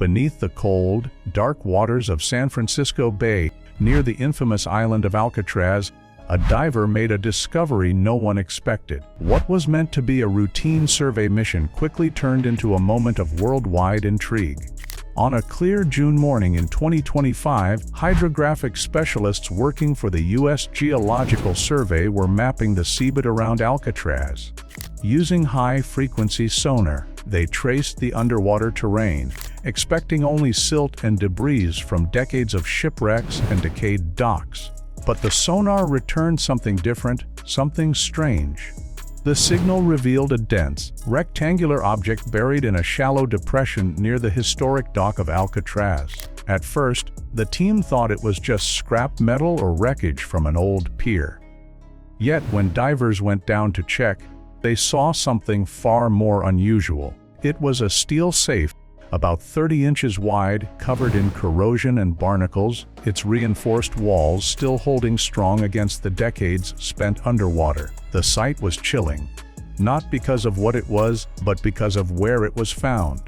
Beneath the cold, dark waters of San Francisco Bay, near the infamous island of Alcatraz, a diver made a discovery no one expected. What was meant to be a routine survey mission quickly turned into a moment of worldwide intrigue. On a clear June morning in 2025, hydrographic specialists working for the U.S. Geological Survey were mapping the seabed around Alcatraz. Using high-frequency sonar, they traced the underwater terrain, expecting only silt and debris from decades of shipwrecks and decayed docks. But the sonar returned something different, something strange. The signal revealed a dense, rectangular object buried in a shallow depression near the historic dock of Alcatraz. At first, the team thought it was just scrap metal or wreckage from an old pier. Yet when divers went down to check, they saw something far more unusual. It was a steel safe, about 30 inches wide, covered in corrosion and barnacles, its reinforced walls still holding strong against the decades spent underwater. The sight was chilling, not because of what it was, but because of where it was found.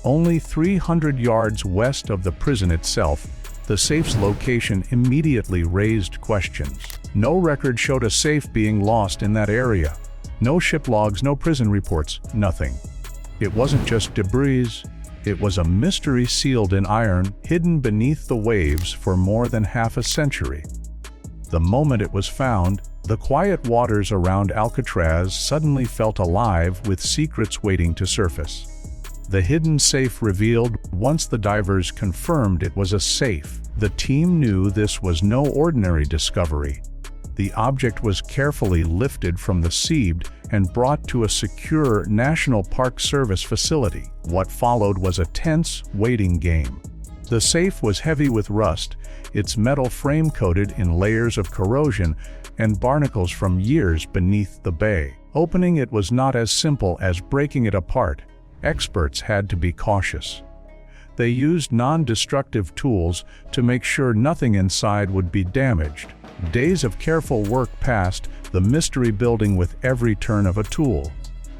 Only 300 yards west of the prison itself, the safe's location immediately raised questions. No record showed a safe being lost in that area. No ship logs, no prison reports, nothing. It wasn't just debris. It was a mystery sealed in iron, hidden beneath the waves for more than half a century. The moment it was found, the quiet waters around Alcatraz suddenly felt alive with secrets waiting to surface. The hidden safe revealed once the divers confirmed it was a safe. The team knew this was no ordinary discovery. The object was carefully lifted from the seabed and brought to a secure National Park Service facility. What followed was a tense, waiting game. The safe was heavy with rust, its metal frame coated in layers of corrosion and barnacles from years beneath the bay. Opening it was not as simple as breaking it apart. Experts had to be cautious. They used non-destructive tools to make sure nothing inside would be damaged. Days of careful work passed, the mystery building with every turn of a tool.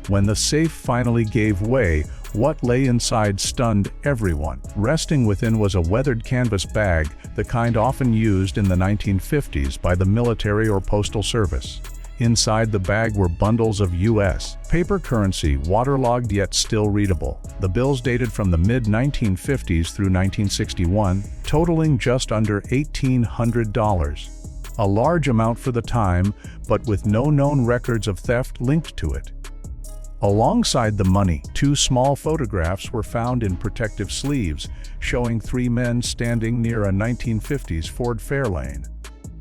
When the safe finally gave way, what lay inside stunned everyone. Resting within was a weathered canvas bag, the kind often used in the 1950s by the military or postal service. Inside the bag were bundles of U.S. paper currency, waterlogged yet still readable. The bills dated from the mid-1950s through 1961, totaling just under $1,800. A large amount for the time, but with no known records of theft linked to it. Alongside the money, two small photographs were found in protective sleeves, showing three men standing near a 1950s Ford Fairlane.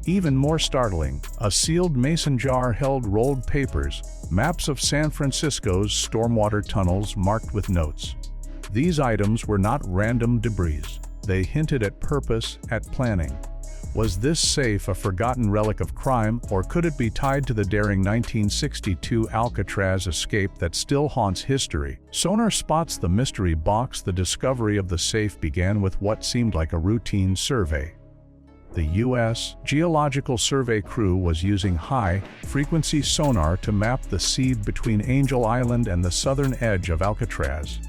Even more startling, a sealed mason jar held rolled papers, maps of San Francisco's stormwater tunnels marked with notes. These items were not random debris. They hinted at purpose, at planning. Was this safe a forgotten relic of crime, or could it be tied to the daring 1962 Alcatraz escape that still haunts history? Sonar spots the mystery box. The discovery of the safe began with what seemed like a routine survey. The U.S. Geological Survey crew was using high-frequency sonar to map the seabed between Angel Island and the southern edge of Alcatraz.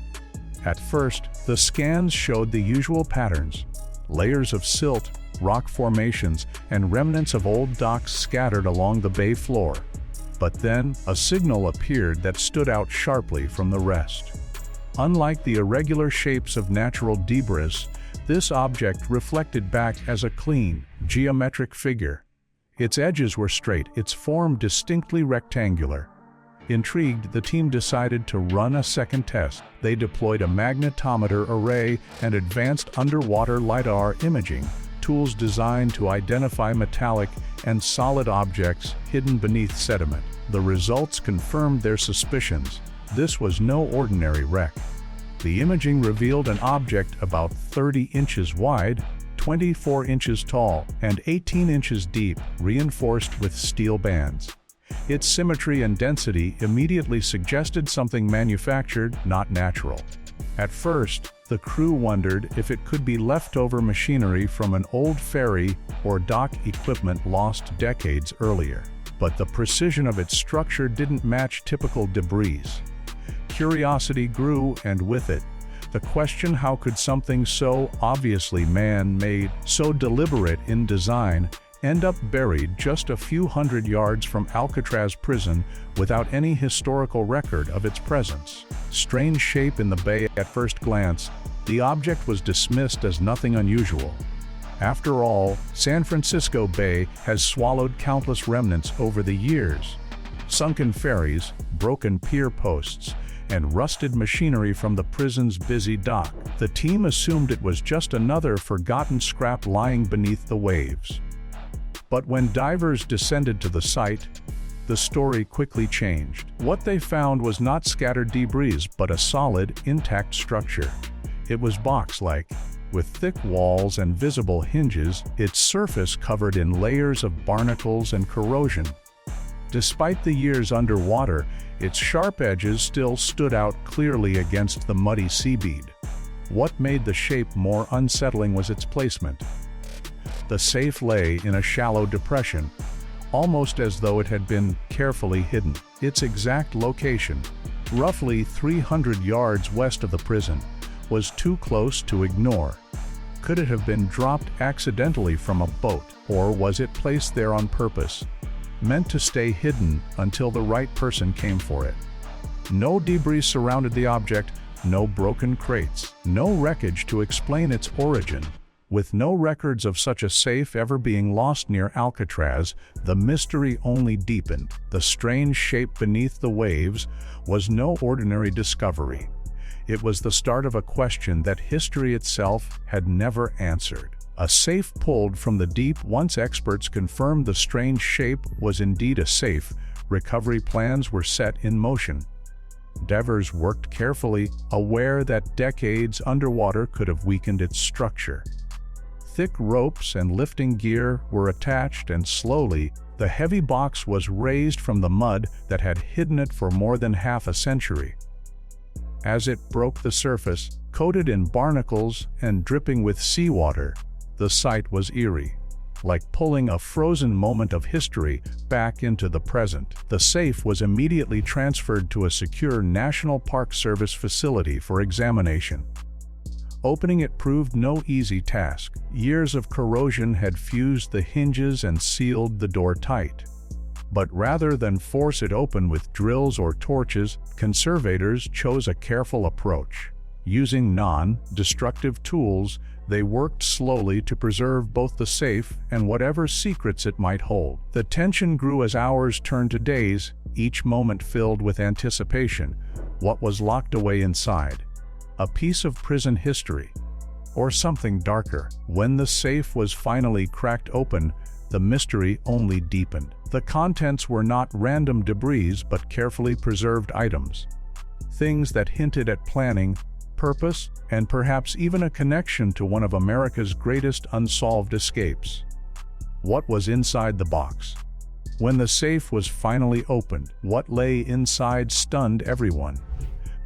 At first, the scans showed the usual patterns: layers of silt, rock formations, and remnants of old docks scattered along the bay floor. But then, a signal appeared that stood out sharply from the rest. Unlike the irregular shapes of natural debris, this object reflected back as a clean, geometric figure. Its edges were straight, its form distinctly rectangular. Intrigued, the team decided to run a second test. They deployed a magnetometer array and advanced underwater LiDAR imaging, tools designed to identify metallic and solid objects hidden beneath sediment. The results confirmed their suspicions. This was no ordinary wreck. The imaging revealed an object about 30 inches wide, 24 inches tall, and 18 inches deep, reinforced with steel bands. Its symmetry and density immediately suggested something manufactured, not natural. At first, the crew wondered if it could be leftover machinery from an old ferry or dock equipment lost decades earlier. But the precision of its structure didn't match typical debris. Curiosity grew, and with it, The question, how could something so obviously man-made, so deliberate in design, end up buried just a few hundred yards from Alcatraz prison without any historical record of its presence? Strange shape in the bay. At first glance, the object was dismissed as nothing unusual. After all, San Francisco Bay has swallowed countless remnants over the years. Sunken ferries, broken pier posts, and rusted machinery from the prison's busy dock. The team assumed it was just another forgotten scrap lying beneath the waves. But when divers descended to the site, the story quickly changed. What they found was not scattered debris, but a solid, intact structure. It was box-like, with thick walls and visible hinges, its surface covered in layers of barnacles and corrosion. Despite the years underwater, its sharp edges still stood out clearly against the muddy seabead. What made the shape more unsettling was its placement. The safe lay in a shallow depression, almost as though it had been carefully hidden. Its exact location, roughly 300 yards west of the prison, was too close to ignore. Could it have been dropped accidentally from a boat, or was it placed there on purpose, meant to stay hidden until the right person came for it? No debris surrounded the object, no broken crates, no wreckage to explain its origin. With no records of such a safe ever being lost near Alcatraz, the mystery only deepened. The strange shape beneath the waves was no ordinary discovery. It was the start of a question that history itself had never answered. A safe pulled from the deep. Once experts confirmed the strange shape was indeed a safe, recovery plans were set in motion. Divers worked carefully, aware that decades underwater could have weakened its structure. Thick ropes and lifting gear were attached, and slowly, the heavy box was raised from the mud that had hidden it for more than half a century. As it broke the surface, coated in barnacles and dripping with seawater, the sight was eerie, like pulling a frozen moment of history back into the present. The safe was immediately transferred to a secure National Park Service facility for examination. Opening it proved no easy task. Years of corrosion had fused the hinges and sealed the door tight. But rather than force it open with drills or torches, conservators chose a careful approach. Using non-destructive tools, they worked slowly to preserve both the safe and whatever secrets it might hold. The tension grew as hours turned to days, each moment filled with anticipation. What was locked away inside? A piece of prison history, or something darker? When the safe was finally cracked open, the mystery only deepened. The contents were not random debris, but carefully preserved items. Things that hinted at planning, purpose, and perhaps even a connection to one of America's greatest unsolved escapes. What was inside the box? When the safe was finally opened, what lay inside stunned everyone.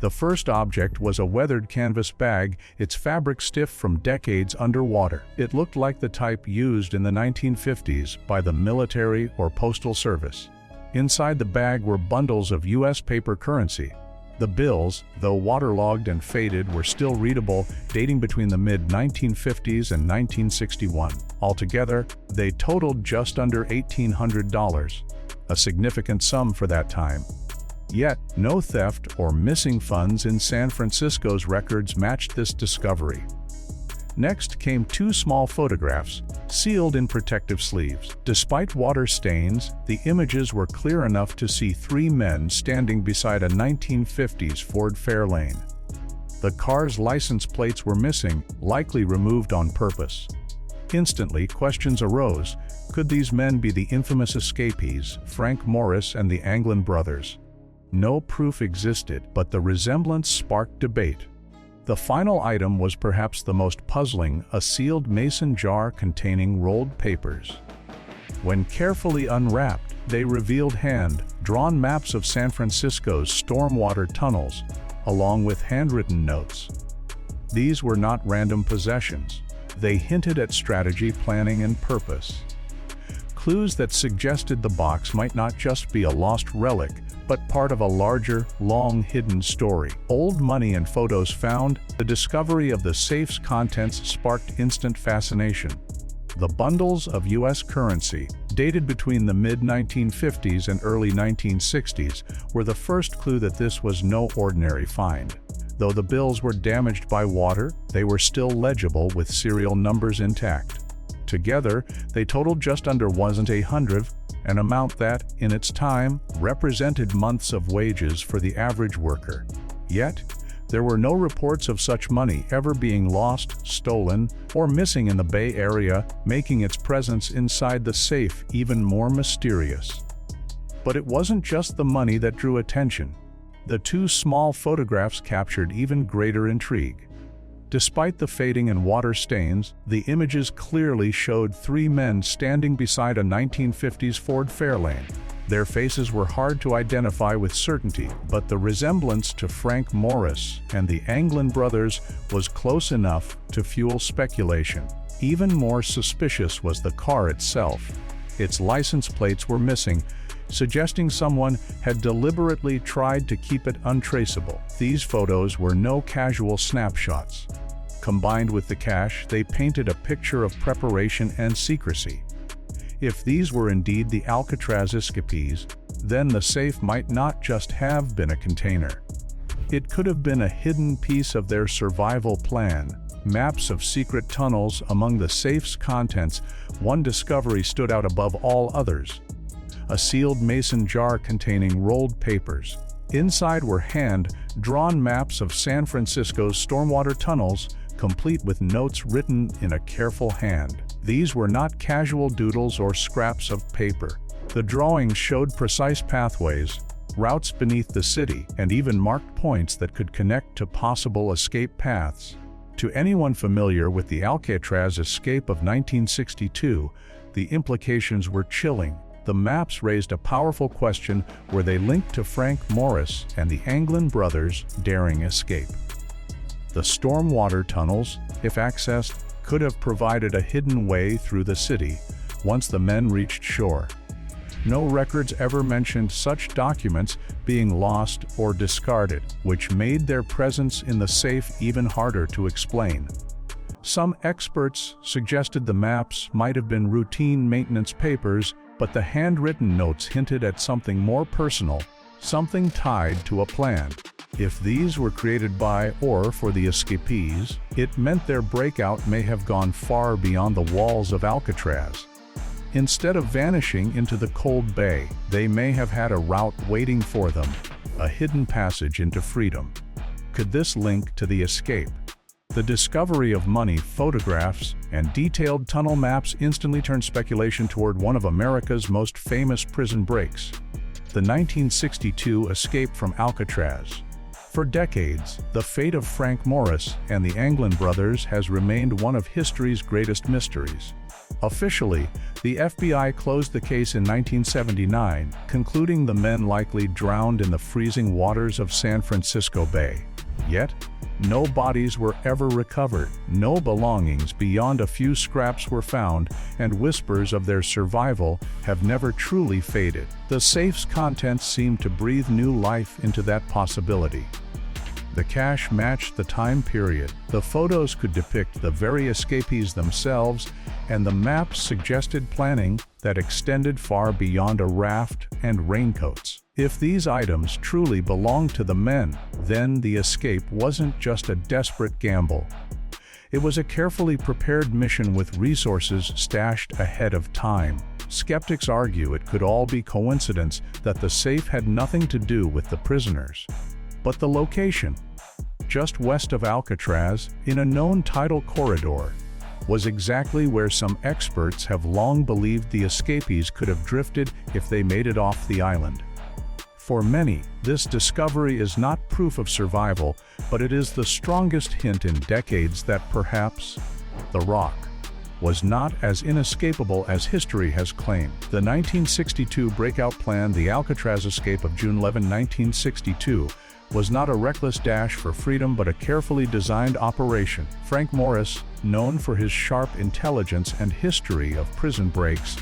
The first object was a weathered canvas bag, its fabric stiff from decades underwater. It looked like the type used in the 1950s by the military or postal service. Inside the bag were bundles of U.S. paper currency. The bills, though waterlogged and faded, were still readable, dating between the mid-1950s and 1961. Altogether, they totaled just under $1,800, a significant sum for that time. Yet, no theft or missing funds in San Francisco's records matched this discovery. Next came two small photographs, sealed in protective sleeves. Despite water stains, the images were clear enough to see three men standing beside a 1950s Ford Fairlane. The car's license plates were missing, likely removed on purpose. Instantly, questions arose. Could these men be the infamous escapees, Frank Morris and the Anglin brothers? No proof existed, but the resemblance sparked debate. The final item was perhaps the most puzzling, a sealed mason jar containing rolled papers. When carefully unwrapped, they revealed hand-drawn maps of San Francisco's stormwater tunnels, along with handwritten notes. These were not random possessions. They hinted at strategy, planning, and purpose. Clues that suggested the box might not just be a lost relic, but part of a larger, long-hidden story. Old money and photos found, the discovery of the safe's contents sparked instant fascination. The bundles of U.S. currency, dated between the mid-1950s and early 1960s, were the first clue that this was no ordinary find. Though the bills were damaged by water, they were still legible with serial numbers intact. Together, they totaled just under 100, an amount that, in its time, represented months of wages for the average worker. Yet, there were no reports of such money ever being lost, stolen, or missing in the Bay Area, making its presence inside the safe even more mysterious. But it wasn't just the money that drew attention. The two small photographs captured even greater intrigue. Despite the fading and water stains, the images clearly showed three men standing beside a 1950s Ford Fairlane. Their faces were hard to identify with certainty, but the resemblance to Frank Morris and the Anglin brothers was close enough to fuel speculation. Even more suspicious was the car itself. Its license plates were missing, suggesting someone had deliberately tried to keep it untraceable. These photos were no casual snapshots. Combined with the cash, they painted a picture of preparation and secrecy. If these were indeed the Alcatraz escapees, then the safe might not just have been a container. It could have been a hidden piece of their survival plan. Maps of secret tunnels among the safe's contents, one discovery stood out above all others. A sealed mason jar containing rolled papers. Inside were hand-drawn maps of San Francisco's stormwater tunnels, complete with notes written in a careful hand. These were not casual doodles or scraps of paper. The drawings showed precise pathways, routes beneath the city, and even marked points that could connect to possible escape paths. To anyone familiar with the Alcatraz escape of 1962, the implications were chilling. The maps raised a powerful question: were they linked to Frank Morris and the Anglin brothers' daring escape? The stormwater tunnels, if accessed, could have provided a hidden way through the city once the men reached shore. No records ever mentioned such documents being lost or discarded, which made their presence in the safe even harder to explain. Some experts suggested the maps might have been routine maintenance papers, but the handwritten notes hinted at something more personal, something tied to a plan. If these were created by or for the escapees, it meant their breakout may have gone far beyond the walls of Alcatraz. Instead of vanishing into the cold bay, they may have had a route waiting for them, a hidden passage into freedom. Could this link to the escape? The discovery of money, photographs, and detailed tunnel maps instantly turned speculation toward one of America's most famous prison breaks, the 1962 escape from Alcatraz. For decades, the fate of Frank Morris and the Anglin brothers has remained one of history's greatest mysteries. Officially, the FBI closed the case in 1979, concluding the men likely drowned in the freezing waters of San Francisco Bay. Yet, no bodies were ever recovered, no belongings beyond a few scraps were found, and whispers of their survival have never truly faded. The safe's contents seem to breathe new life into that possibility. The cash matched the time period, the photos could depict the very escapees themselves, and the maps suggested planning that extended far beyond a raft and raincoats. If these items truly belonged to the men, then the escape wasn't just a desperate gamble. It was a carefully prepared mission with resources stashed ahead of time. Skeptics argue it could all be coincidence, that the safe had nothing to do with the prisoners. But the location, just west of Alcatraz, in a known tidal corridor, was exactly where some experts have long believed the escapees could have drifted if they made it off the island. For many, this discovery is not proof of survival, but it is the strongest hint in decades that perhaps the rock was not as inescapable as history has claimed. The 1962 Breakout Plan, the Alcatraz escape of June 11, 1962, was not a reckless dash for freedom but a carefully designed operation. Frank Morris, known for his sharp intelligence and history of prison breaks,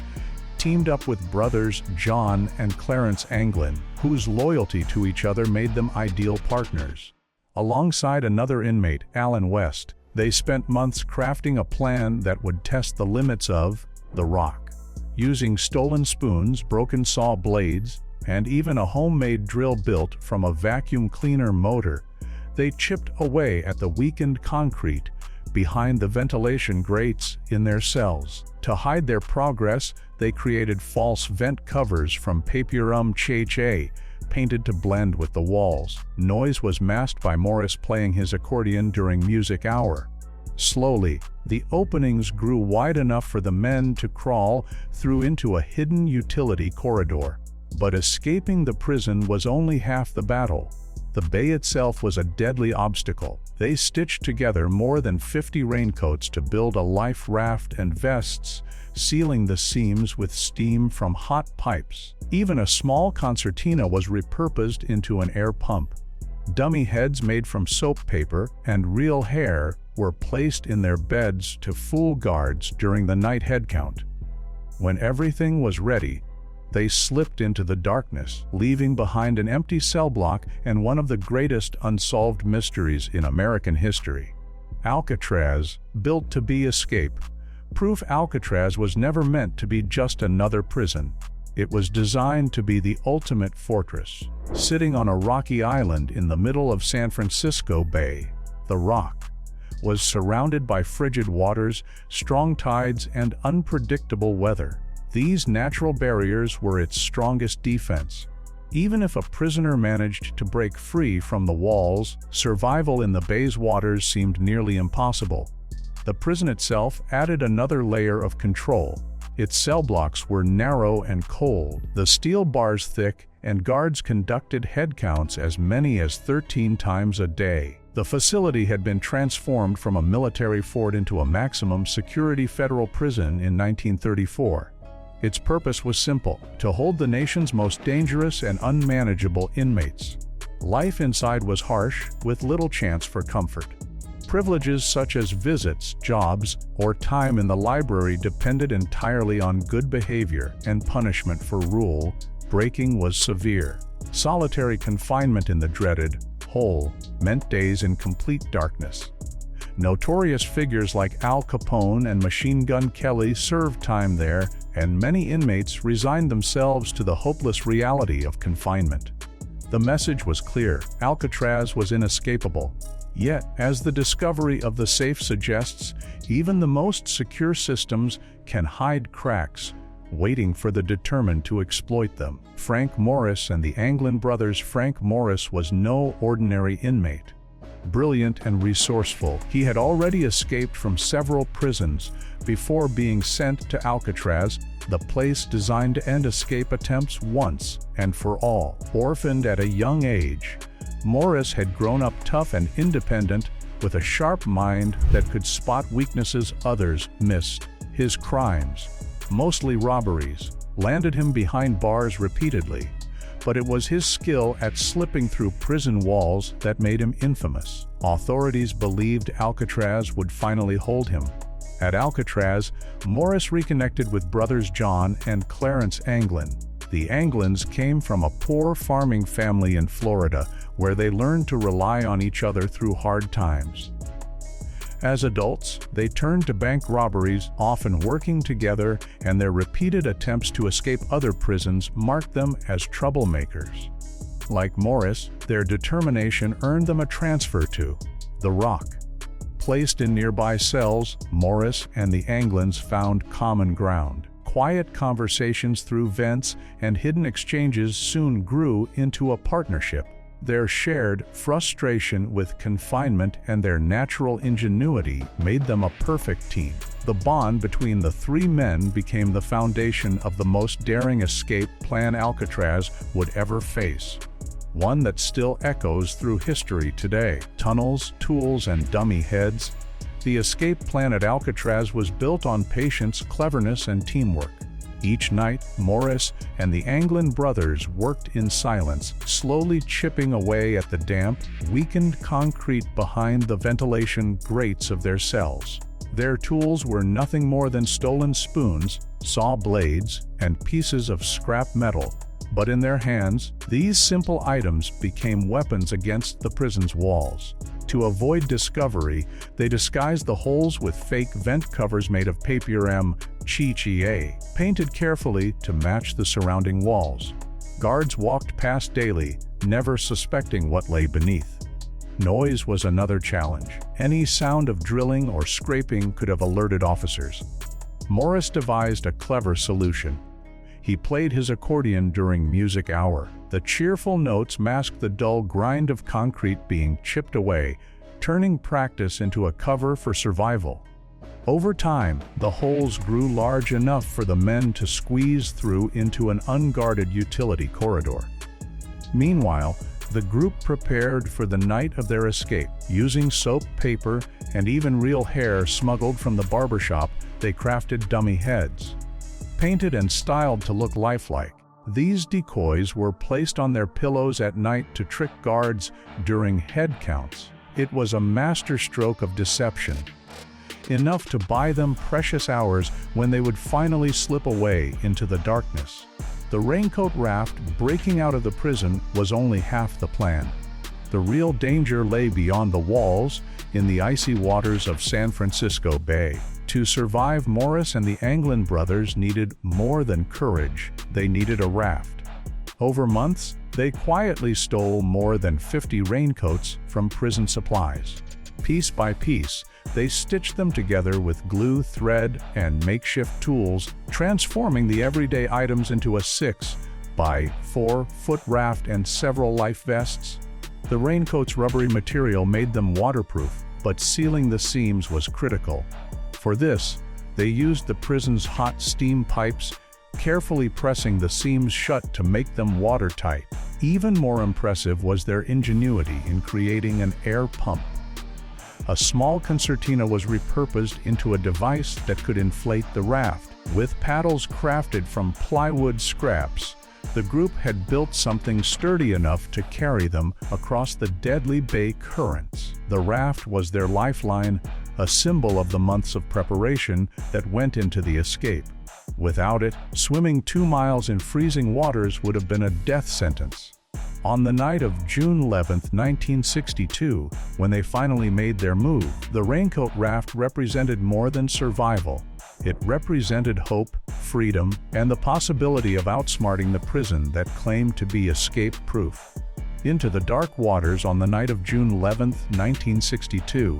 teamed up with brothers John and Clarence Anglin, whose loyalty to each other made them ideal partners. Alongside another inmate, Alan West, they spent months crafting a plan that would test the limits of the rock. Using stolen spoons, broken saw blades, and even a homemade drill built from a vacuum cleaner motor, they chipped away at the weakened concrete behind the ventilation grates in their cells. To hide their progress, they created false vent covers from papier-mâché, painted to blend with the walls. Noise was masked by Morris playing his accordion during music hour. Slowly, the openings grew wide enough for the men to crawl through into a hidden utility corridor. But escaping the prison was only half the battle. The bay itself was a deadly obstacle. They stitched together more than 50 raincoats to build a life raft and vests, sealing the seams with steam from hot pipes. Even a small concertina was repurposed into an air pump. Dummy heads made from soap paper and real hair were placed in their beds to fool guards during the night head count. When everything was ready, they slipped into the darkness, leaving behind an empty cell block and one of the greatest unsolved mysteries in American history. Alcatraz, built to be escape. Proof Alcatraz was never meant to be just another prison. It was designed to be the ultimate fortress. Sitting on a rocky island in the middle of San Francisco Bay, the Rock was surrounded by frigid waters, strong tides, and unpredictable weather. These natural barriers were its strongest defense. Even if a prisoner managed to break free from the walls, survival in the bay's waters seemed nearly impossible. The prison itself added another layer of control. Its cell blocks were narrow and cold, the steel bars thick, and guards conducted head counts as many as 13 times a day. The facility had been transformed from a military fort into a maximum security federal prison in 1934. Its purpose was simple: to hold the nation's most dangerous and unmanageable inmates. Life inside was harsh, with little chance for comfort. Privileges such as visits, jobs, or time in the library depended entirely on good behavior, and punishment for rule breaking was severe. Solitary confinement in the dreaded hole meant days in complete darkness. Notorious figures like Al Capone and Machine Gun Kelly served time there, and many inmates resigned themselves to the hopeless reality of confinement. The message was clear: Alcatraz was inescapable. Yet, as the discovery of the safe suggests, even the most secure systems can hide cracks, waiting for the determined to exploit them. Frank Morris and the Anglin brothers. Frank Morris was no ordinary inmate. Brilliant and resourceful, he had already escaped from several prisons before being sent to Alcatraz, the place designed to end escape attempts once and for all. Orphaned at a young age, Morris had grown up tough and independent, with a sharp mind that could spot weaknesses others missed. His crimes, mostly robberies, landed him behind bars repeatedly, but it was his skill at slipping through prison walls that made him infamous. Authorities believed Alcatraz would finally hold him. At Alcatraz, Morris reconnected with brothers John and Clarence Anglin. The Anglins came from a poor farming family in Florida, where they learned to rely on each other through hard times. As adults, they turned to bank robberies, often working together, and their repeated attempts to escape other prisons marked them as troublemakers. Like Morris, their determination earned them a transfer to the Rock. Placed in nearby cells, Morris and the Anglins found common ground. Quiet conversations through vents and hidden exchanges soon grew into a partnership. Their shared frustration with confinement and their natural ingenuity made them a perfect team. The bond between the three men became the foundation of the most daring escape plan Alcatraz would ever face. One that still echoes through history today. Tunnels, tools, and dummy heads. The escape plan at Alcatraz was built on patience, cleverness, and teamwork. Each night, Morris and the Anglin brothers worked in silence, slowly chipping away at the damp, weakened concrete behind the ventilation grates of their cells. Their tools were nothing more than stolen spoons, saw blades, and pieces of scrap metal, but in their hands, these simple items became weapons against the prison's walls. To avoid discovery, they disguised the holes with fake vent covers made of papier-mâché, painted carefully to match the surrounding walls. Guards walked past daily, never suspecting what lay beneath. Noise was another challenge. Any sound of drilling or scraping could have alerted officers. Morris devised a clever solution. He played his accordion during music hour. The cheerful notes masked the dull grind of concrete being chipped away, turning practice into a cover for survival. Over time, the holes grew large enough for the men to squeeze through into an unguarded utility corridor. Meanwhile, the group prepared for the night of their escape. Using soap, paper, and even real hair smuggled from the barbershop, they crafted dummy heads. Painted and styled to look lifelike, these decoys were placed on their pillows at night to trick guards during head counts. It was a masterstroke of deception, enough to buy them precious hours when they would finally slip away into the darkness. The Raincoat Raft breaking out of the prison was only half the plan. The real danger lay beyond the walls, in the icy waters of San Francisco Bay. To survive, Morris and the Anglin brothers needed more than courage. They needed a raft. Over months, they quietly stole more than 50 raincoats from prison supplies. Piece by piece, they stitched them together with glue, thread, and makeshift tools, transforming the everyday items into a 6-by-4-foot raft and several life vests. The raincoat's rubbery material made them waterproof, but sealing the seams was critical. For this, they used the prison's hot steam pipes, carefully pressing the seams shut to make them watertight. Even more impressive was their ingenuity in creating an air pump. A small concertina was repurposed into a device that could inflate the raft. With paddles crafted from plywood scraps, the group had built something sturdy enough to carry them across the deadly bay currents. The raft was their lifeline, a symbol of the months of preparation that went into the escape. Without it, swimming 2 miles in freezing waters would have been a death sentence. On the night of June 11, 1962, when they finally made their move, the Raincoat Raft represented more than survival. It represented hope, freedom, and the possibility of outsmarting the prison that claimed to be escape-proof. Into the dark waters on the night of June 11, 1962,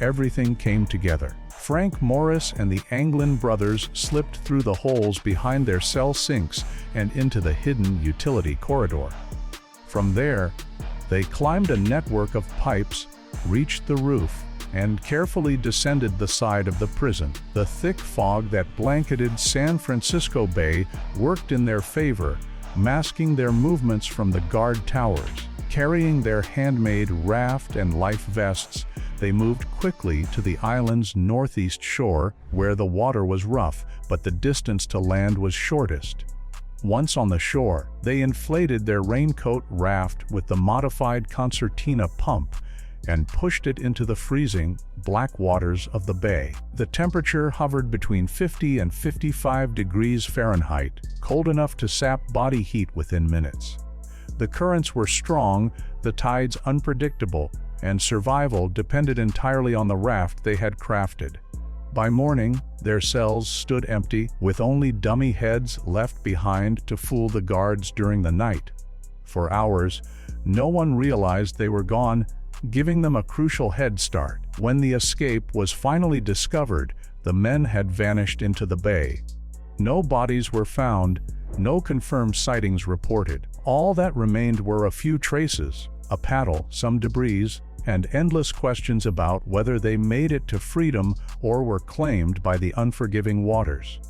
everything came together. Frank Morris and the Anglin brothers slipped through the holes behind their cell sinks and into the hidden utility corridor. From there, they climbed a network of pipes, reached the roof, and carefully descended the side of the prison. The thick fog that blanketed San Francisco Bay worked in their favor, masking their movements from the guard towers. Carrying their handmade raft and life vests, they moved quickly to the island's northeast shore, where the water was rough, but the distance to land was shortest. Once on the shore, they inflated their Raincoat Raft with the modified concertina pump and pushed it into the freezing, black waters of the bay. The temperature hovered between 50 and 55 degrees Fahrenheit, cold enough to sap body heat within minutes. The currents were strong, the tides unpredictable, and survival depended entirely on the raft they had crafted. By morning, their cells stood empty, with only dummy heads left behind to fool the guards during the night. For hours, no one realized they were gone, giving them a crucial head start. When the escape was finally discovered, the men had vanished into the bay. No bodies were found, no confirmed sightings reported. All that remained were a few traces, a paddle, some debris, and endless questions about whether they made it to freedom or were claimed by the unforgiving waters.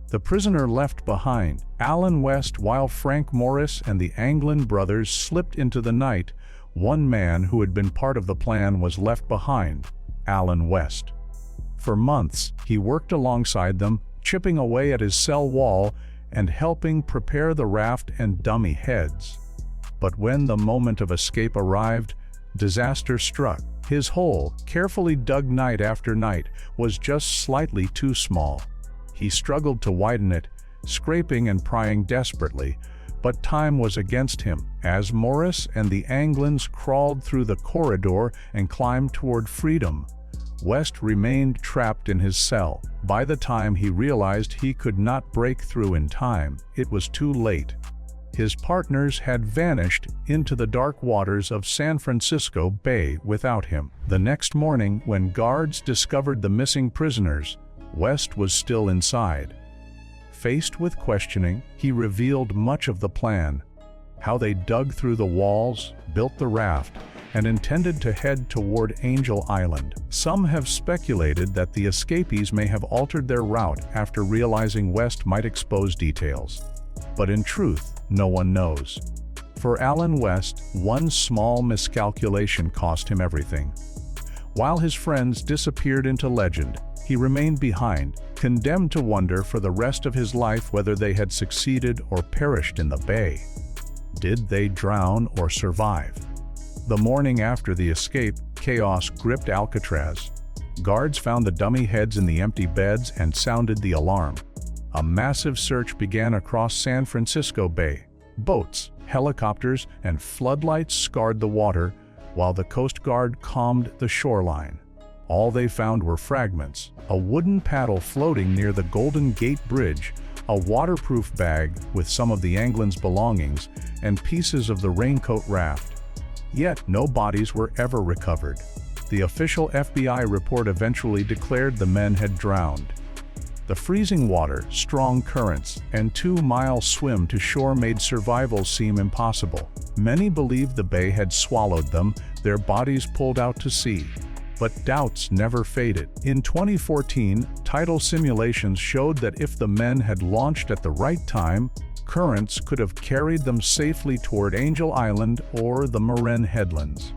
The prisoner left behind, Alan West, while Frank Morris and the Anglin brothers slipped into the night. One man who had been part of the plan was left behind, Alan West. For months, he worked alongside them, chipping away at his cell wall and helping prepare the raft and dummy heads. But when the moment of escape arrived, Disaster struck. His hole, carefully dug night after night, was just slightly too small. He struggled to widen it, scraping and prying desperately, but time was against him as Morris and the Anglins crawled through the corridor and climbed toward freedom. West remained trapped in his cell. By the time he realized he could not break through in time, it was too late. His partners had vanished into the dark waters of San Francisco Bay without him. The next morning, when guards discovered the missing prisoners, West was still inside. Faced with questioning, he revealed much of the plan: how they dug through the walls, built the raft, and intended to head toward Angel Island. Some have speculated that the escapees may have altered their route after realizing West might expose details. But in truth, no one knows. For Alan West, one small miscalculation cost him everything. While his friends disappeared into legend, he remained behind, condemned to wonder for the rest of his life whether they had succeeded or perished in the bay. Did they drown or survive? The morning after the escape, chaos gripped Alcatraz. Guards found the dummy heads in the empty beds and sounded the alarm. A massive search began across San Francisco Bay. Boats, helicopters, and floodlights scoured the water, while the Coast Guard combed the shoreline. All they found were fragments: a wooden paddle floating near the Golden Gate Bridge, a waterproof bag with some of the Anglin's belongings, and pieces of the Raincoat Raft. Yet no bodies were ever recovered. The official FBI report eventually declared the men had drowned. The freezing water, strong currents, and 2-mile swim to shore made survival seem impossible. Many believed the bay had swallowed them, their bodies pulled out to sea. But doubts never faded. In 2014, tidal simulations showed that if the men had launched at the right time, currents could have carried them safely toward Angel Island or the Marin Headlands.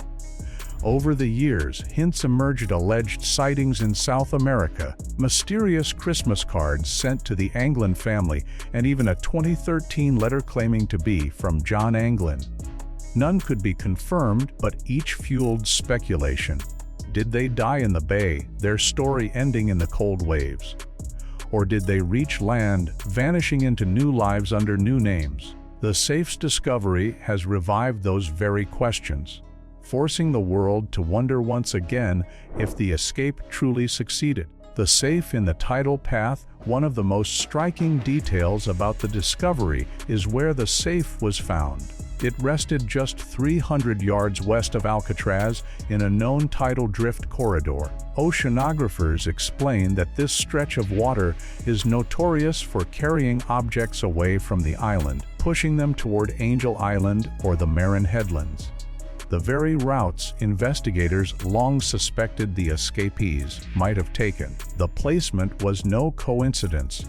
Over the years, hints emerged: alleged sightings in South America, mysterious Christmas cards sent to the Anglin family, and even a 2013 letter claiming to be from John Anglin. None could be confirmed, but each fueled speculation. Did they die in the bay, their story ending in the cold waves? Or did they reach land, vanishing into new lives under new names? The safe's discovery has revived those very questions, forcing the world to wonder once again if the escape truly succeeded. The safe in the tidal path. One of the most striking details about the discovery is where the safe was found. It rested just 300 yards west of Alcatraz in a known tidal drift corridor. Oceanographers explain that this stretch of water is notorious for carrying objects away from the island, pushing them toward Angel Island or the Marin Headlands. The very routes investigators long suspected the escapees might have taken. The placement was no coincidence.